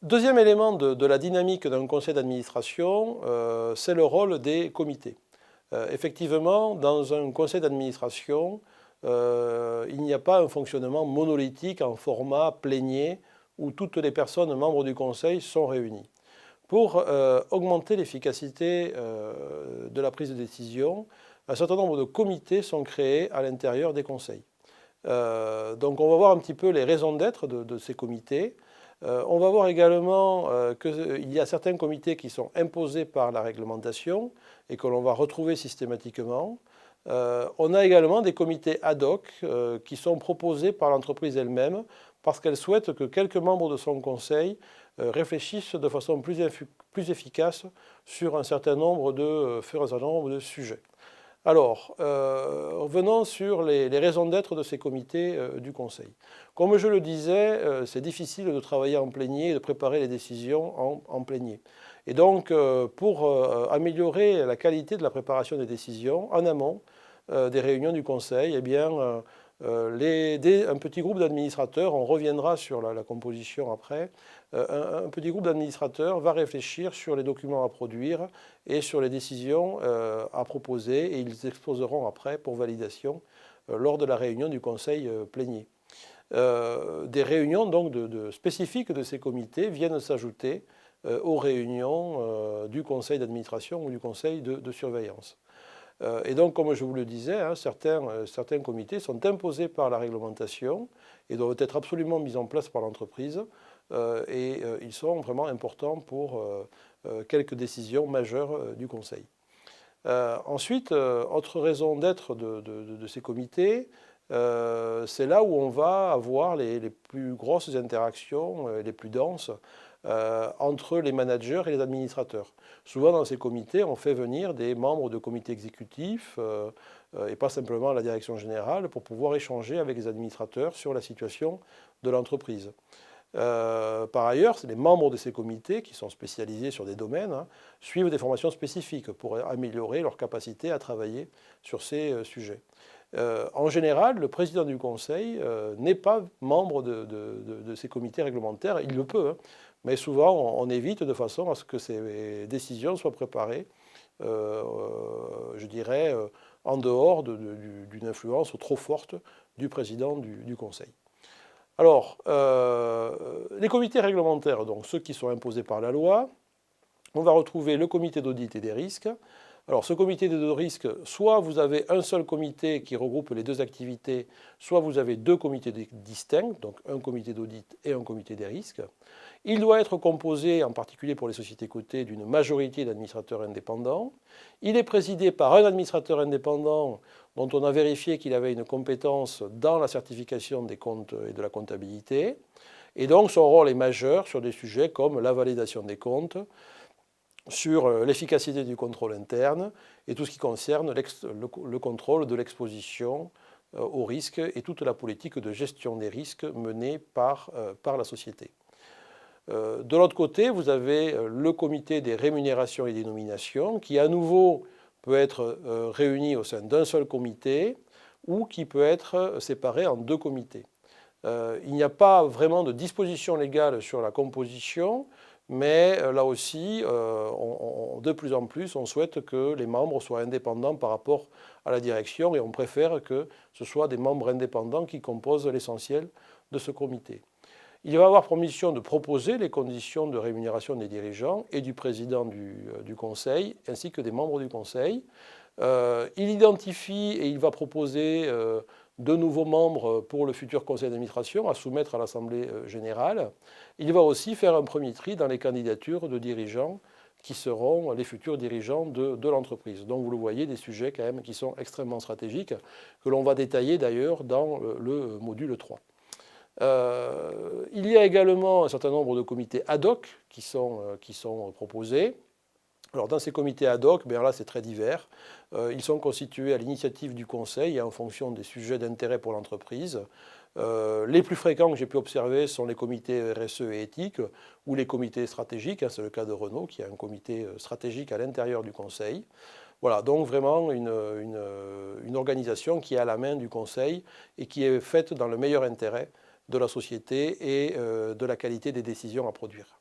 Deuxième élément de la dynamique d'un conseil d'administration, c'est le rôle des comités. Effectivement, dans un conseil d'administration, il n'y a pas un fonctionnement monolithique en format plénier où toutes les personnes membres du conseil sont réunies. Pour augmenter l'efficacité de la prise de décision, un certain nombre de comités sont créés à l'intérieur des conseils. Donc on va voir un petit peu les raisons d'être de ces comités. On va voir également qu'il y a certains comités qui sont imposés par la réglementation et que l'on va retrouver systématiquement. On a également des comités ad hoc qui sont proposés par l'entreprise elle-même parce qu'elle souhaite que quelques membres de son conseil réfléchissent de façon plus efficace sur un certain nombre de sujets. Alors, revenons sur les raisons d'être de ces comités du Conseil. Comme je le disais, c'est difficile de travailler en plénier et de préparer les décisions en plénier. Et donc, pour améliorer la qualité de la préparation des décisions en amont des réunions du Conseil, eh bien, un petit groupe d'administrateurs, on reviendra sur la composition après, un petit groupe d'administrateurs va réfléchir sur les documents à produire et sur les décisions à proposer et ils exposeront après pour validation lors de la réunion du conseil plénier. Des réunions donc spécifiques de ces comités viennent s'ajouter aux réunions du conseil d'administration ou du conseil de surveillance. Et donc, comme je vous le disais, hein, certains comités sont imposés par la réglementation et doivent être absolument mis en place par l'entreprise. Ils sont vraiment importants pour quelques décisions majeures du Conseil. Ensuite, autre raison d'être de ces comités, c'est là où on va avoir les plus grosses interactions, les plus denses, entre les managers et les administrateurs. Souvent dans ces comités, on fait venir des membres de comités exécutifs et pas simplement la direction générale pour pouvoir échanger avec les administrateurs sur la situation de l'entreprise. Par ailleurs, les membres de ces comités, qui sont spécialisés sur des domaines, hein, suivent des formations spécifiques pour améliorer leur capacité à travailler sur ces sujets. En général, le président du conseil n'est pas membre de ces comités réglementaires. Il le peut, hein, mais souvent on évite de façon à ce que ces décisions soient préparées, je dirais, en dehors d'une influence trop forte du président du conseil. Alors, les comités réglementaires, donc ceux qui sont imposés par la loi, on va retrouver le comité d'audit et des risques. Alors, ce comité de risque, soit vous avez un seul comité qui regroupe les deux activités, soit vous avez deux comités distincts, donc un comité d'audit et un comité des risques. Il doit être composé, en particulier pour les sociétés cotées, d'une majorité d'administrateurs indépendants. Il est présidé par un administrateur indépendant dont on a vérifié qu'il avait une compétence dans la certification des comptes et de la comptabilité. Et donc son rôle est majeur sur des sujets comme la validation des comptes, sur l'efficacité du contrôle interne et tout ce qui concerne le contrôle de l'exposition aux risques et toute la politique de gestion des risques menée par la société. De l'autre côté, vous avez le comité des rémunérations et des nominations qui, à nouveau, peut être réuni au sein d'un seul comité ou qui peut être séparé en deux comités. Il n'y a pas vraiment de disposition légale sur la composition, mais là aussi, de plus en plus, on souhaite que les membres soient indépendants par rapport à la direction et on préfère que ce soit des membres indépendants qui composent l'essentiel de ce comité. Il va avoir pour mission de proposer les conditions de rémunération des dirigeants et du président du conseil, ainsi que des membres du conseil. Il identifie et il va proposer de nouveaux membres pour le futur conseil d'administration à soumettre à l'Assemblée générale. Il va aussi faire un premier tri dans les candidatures de dirigeants qui seront les futurs dirigeants de l'entreprise. Donc vous le voyez, des sujets quand même qui sont extrêmement stratégiques, que l'on va détailler d'ailleurs dans le module 3. Il y a également un certain nombre de comités ad hoc qui sont proposés. Alors dans ces comités ad hoc, bien là c'est très divers. Ils sont constitués à l'initiative du conseil et en fonction des sujets d'intérêt pour l'entreprise. Les plus fréquents que j'ai pu observer sont les comités RSE et éthique ou les comités stratégiques. C'est le cas de Renault qui a un comité stratégique à l'intérieur du conseil. Voilà, donc vraiment une organisation qui est à la main du conseil et qui est faite dans le meilleur intérêt de la société et de la qualité des décisions à produire.